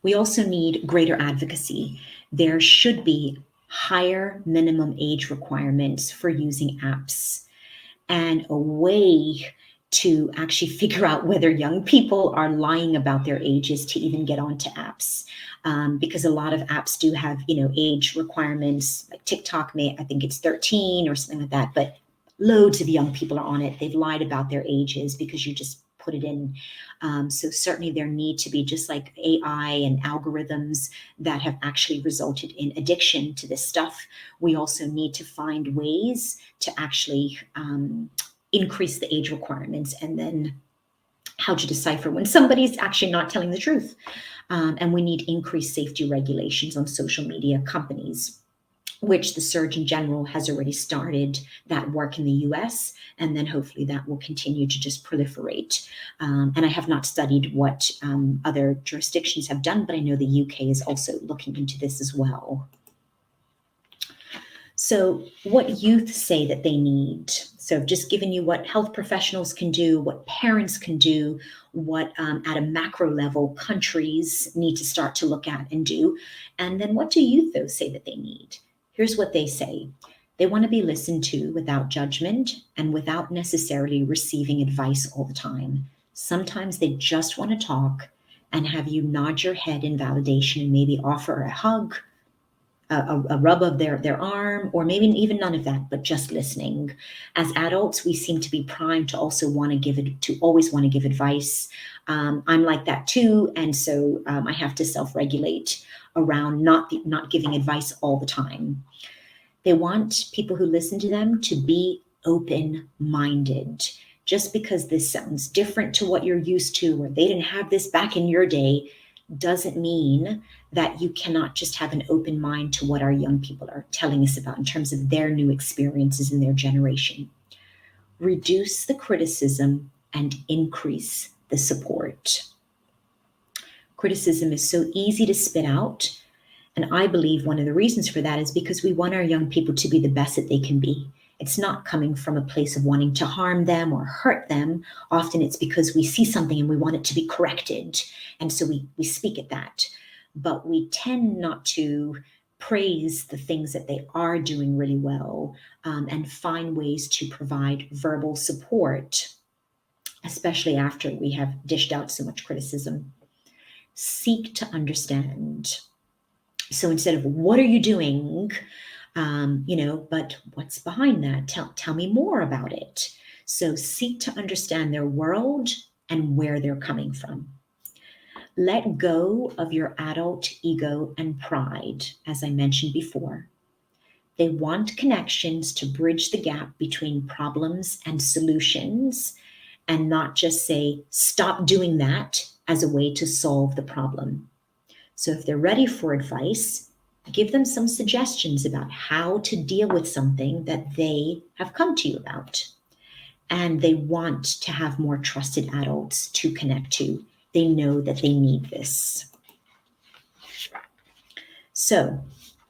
We also need greater advocacy. There should be higher minimum age requirements for using apps and a way to actually figure out whether young people are lying about their ages to even get onto apps. Because a lot of apps do have, age requirements, like TikTok I think it's 13 or something like that, but loads of young people are on it. They've lied about their ages because you just put it in. So certainly there need to be, just like AI and algorithms that have actually resulted in addiction to this stuff, we also need to find ways to actually increase the age requirements, and then how to decipher when somebody's actually not telling the truth. And we need increased safety regulations on social media companies, which the Surgeon General has already started that work in the US, and then hopefully that will continue to just proliferate. And I have not studied what other jurisdictions have done, but I know the UK is also looking into this as well. So what youth say that they need. So I've just given you what health professionals can do, what parents can do, what at a macro level countries need to start to look at and do. And then what do youth though say that they need? Here's what they say. They want to be listened to without judgment and without necessarily receiving advice all the time. Sometimes they just want to talk and have you nod your head in validation and maybe offer a hug, a rub of their arm, or maybe even none of that, but just listening. As adults, we seem to be primed to also always want to give advice. I'm like that too, and so I have to self-regulate around not giving advice all the time. They want people who listen to them to be open-minded. Just because this sounds different to what you're used to, or they didn't have this back in your day, doesn't mean that you cannot just have an open mind to what our young people are telling us about in terms of their new experiences in their generation. Reduce the criticism and increase the support. Criticism is so easy to spit out. And I believe one of the reasons for that is because we want our young people to be the best that they can be. It's not coming from a place of wanting to harm them or hurt them. Often it's because we see something and we want it to be corrected. And so we speak at that. But we tend not to praise the things that they are doing really well and find ways to provide verbal support, especially after we have dished out so much criticism. Seek to understand. So instead of what are you doing, but what's behind that? Tell me more about it. So seek to understand their world and where they're coming from. Let go of your adult ego and pride, as I mentioned before. They want connections to bridge the gap between problems and solutions, and not just say, stop doing that as a way to solve the problem. So if they're ready for advice, give them some suggestions about how to deal with something that they have come to you about. And they want to have more trusted adults to connect to. They know that they need this. So,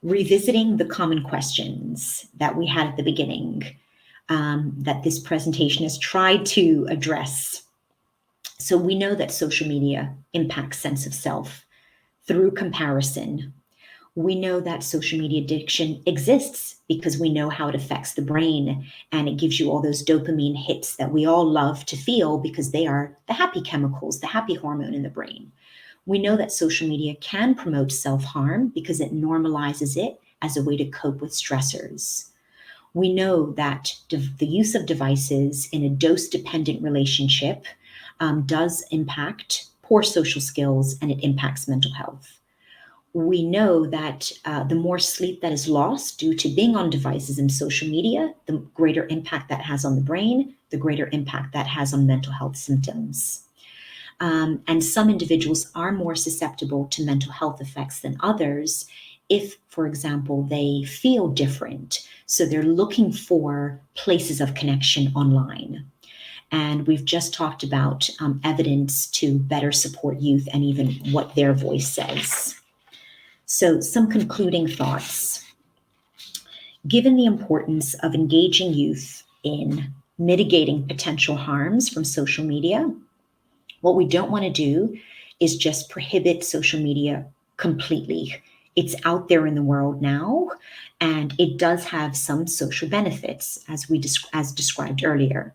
revisiting the common questions that we had at the beginning, that this presentation has tried to address. So we know that social media impacts sense of self through comparison. We know that social media addiction exists because we know how it affects the brain, and it gives you all those dopamine hits that we all love to feel because they are the happy chemicals, the happy hormone in the brain. We know that social media can promote self-harm because it normalizes it as a way to cope with stressors. We know that the use of devices in a dose-dependent relationship does impact poor social skills, and it impacts mental health. We know that the more sleep that is lost due to being on devices and social media, the greater impact that has on the brain, the greater impact that has on mental health symptoms. And some individuals are more susceptible to mental health effects than others if, for example, they feel different. So they're looking for places of connection online. And we've just talked about evidence to better support youth and even what their voice says. So some concluding thoughts. Given the importance of engaging youth in mitigating potential harms from social media, what we don't want to do is just prohibit social media completely. It's out there in the world now, and it does have some social benefits, as described earlier.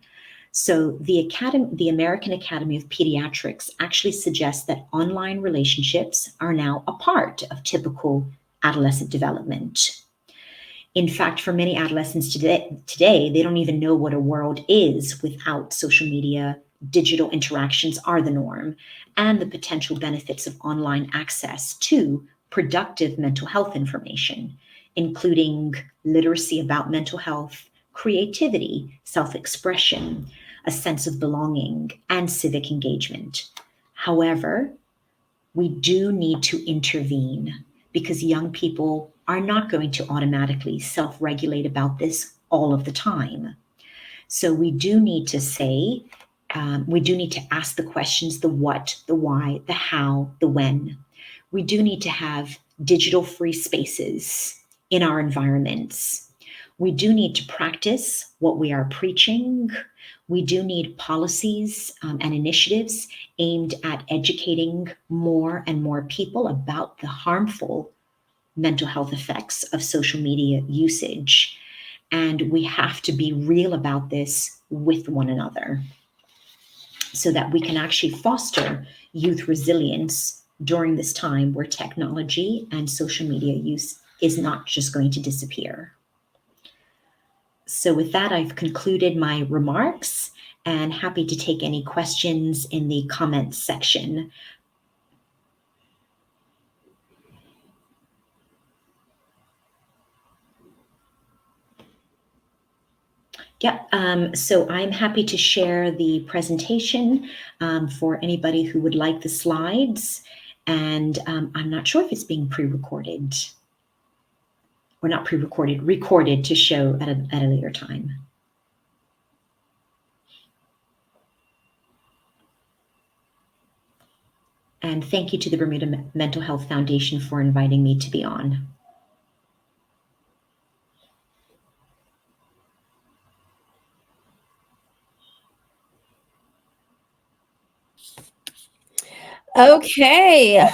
So the American Academy of Pediatrics actually suggests that online relationships are now a part of typical adolescent development. In fact, for many adolescents today, they don't even know what a world is without social media. Digital interactions are the norm, and the potential benefits of online access to productive mental health information, including literacy about mental health, creativity, self-expression, a sense of belonging, and civic engagement. However, we do need to intervene because young people are not going to automatically self-regulate about this all of the time. So we do need to say, we do need to ask the questions, the what, the why, the how, the when. We do need to have digital-free spaces in our environments. We do need to practice what we are preaching. We do need policies and initiatives aimed at educating more and more people about the harmful mental health effects of social media usage. And we have to be real about this with one another so that we can actually foster youth resilience during this time where technology and social media use is not just going to disappear. So with that, I've concluded my remarks and happy to take any questions in the comments section. Yep, so I'm happy to share the presentation for anybody who would like the slides. And I'm not sure if it's being pre-recorded. Or not pre-recorded, recorded to show at a later time. And thank you to the Bermuda Mental Health Foundation for inviting me to be on. Okay,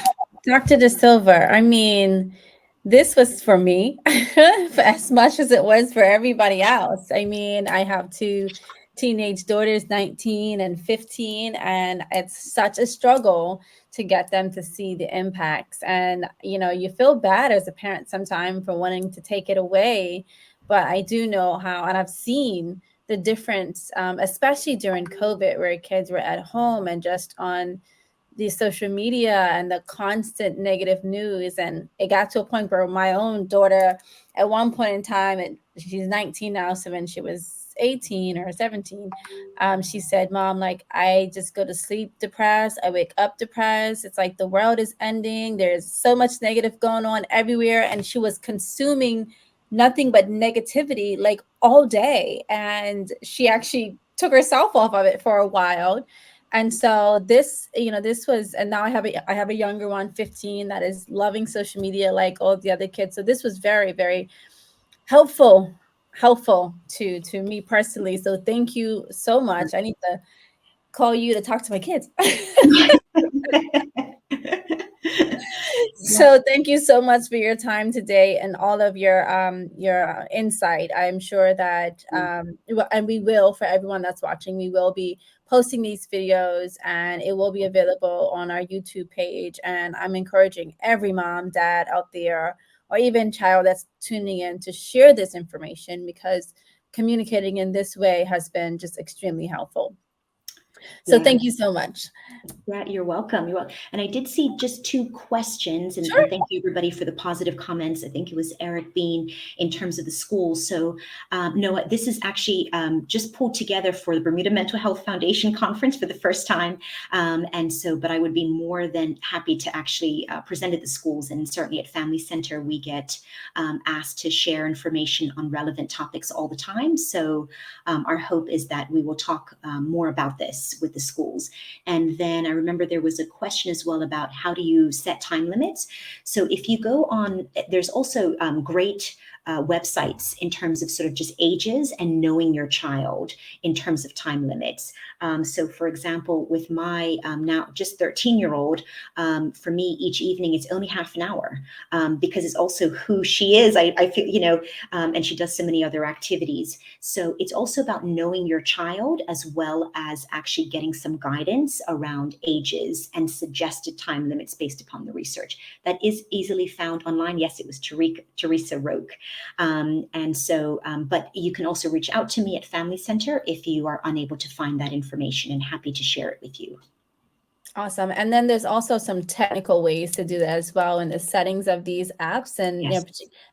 Dr. De Silva, I mean, this was for me as much as it was for everybody else. I mean, I have two teenage daughters, 19 and 15, and it's such a struggle to get them to see the impacts. And, you know, you feel bad as a parent sometimes for wanting to take it away, but I do know how, and I've seen the difference, especially during COVID, where kids were at home and just on the social media and the constant negative news. And it got to a point where my own daughter, at one point in time, she's 19 now, so when she was 18 or 17, she said, Mom, like, I just go to sleep depressed. I wake up depressed. It's like the world is ending. There's so much negative going on everywhere. And she was consuming nothing but negativity like all day. And she actually took herself off of it for a while. And so this, this was, and now I have a younger one, 15, that is loving social media like all the other kids. So this was very, very helpful to me personally. So thank you so much. I need to call you to talk to my kids. So thank you so much for your time today and all of your insight. I'm sure that and we will, for everyone that's watching, we will be posting these videos and it will be available on our YouTube page. And I'm encouraging every mom, dad out there, or even child that's tuning in, to share this information, because communicating in this way has been just extremely helpful. So thank you so much. Yeah, you're welcome. And I did see just 2 questions, and thank you everybody for the positive comments. I think it was Eric Bean in terms of the schools. So Noah, this is actually just pulled together for the Bermuda Mental Health Foundation conference for the first time. But I would be more than happy to actually present at the schools, and certainly at Family Center, we get asked to share information on relevant topics all the time. So our hope is that we will talk more about this with the schools. And then I remember there was a question as well about how do you set time limits. So if you go on, there's also great websites in terms of sort of just ages and knowing your child in terms of time limits. So for example, with my now just 13-year-old, for me, each evening, it's only half an hour because it's also who she is. I feel, and she does so many other activities. So it's also about knowing your child as well as actually getting some guidance around ages and suggested time limits based upon the research. That is easily found online. Yes, it was Teresa Roque. But you can also reach out to me at Family Center if you are unable to find that information, and happy to share it with you. Awesome. And then there's also some technical ways to do that as well in the settings of these apps. And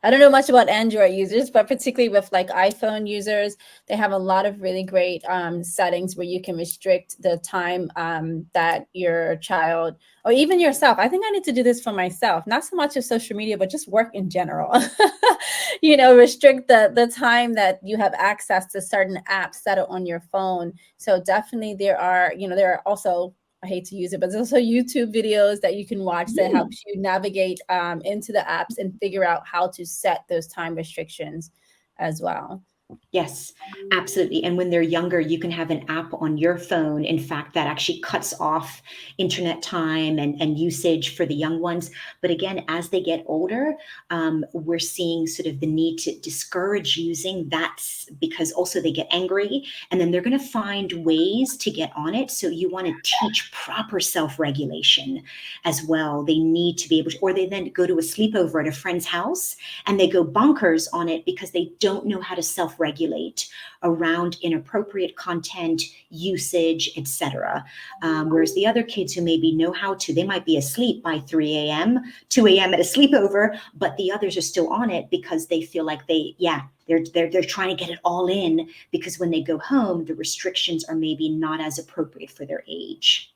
I don't know much about Android users, but particularly with like iPhone users, they have a lot of really great settings where you can restrict the time that your child, or even yourself. I think I need to do this for myself, not so much of social media, but just work in general. Restrict the time that you have access to certain apps that are on your phone. So definitely there are also, I hate to use it, but there's also YouTube videos that you can watch that helps you navigate into the apps and figure out how to set those time restrictions as well. Yes, absolutely. And when they're younger, you can have an app on your phone, in fact, that actually cuts off internet time and usage for the young ones. But again, as they get older, we're seeing sort of the need to discourage using that, because also they get angry and then they're going to find ways to get on it. So you want to teach proper self-regulation as well. They need to be able to, or they then go to a sleepover at a friend's house and they go bonkers on it because they don't know how to self-regulate around inappropriate content, usage, etc. Whereas the other kids who maybe know how to, they might be asleep by 3 a.m., 2 a.m. at a sleepover, but the others are still on it because they feel like they're trying to get it all in, because when they go home, the restrictions are maybe not as appropriate for their age.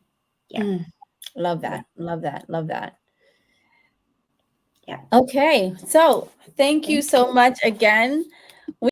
Yeah. Love that. Love that. Love that. Yeah. Okay. So thank you so much again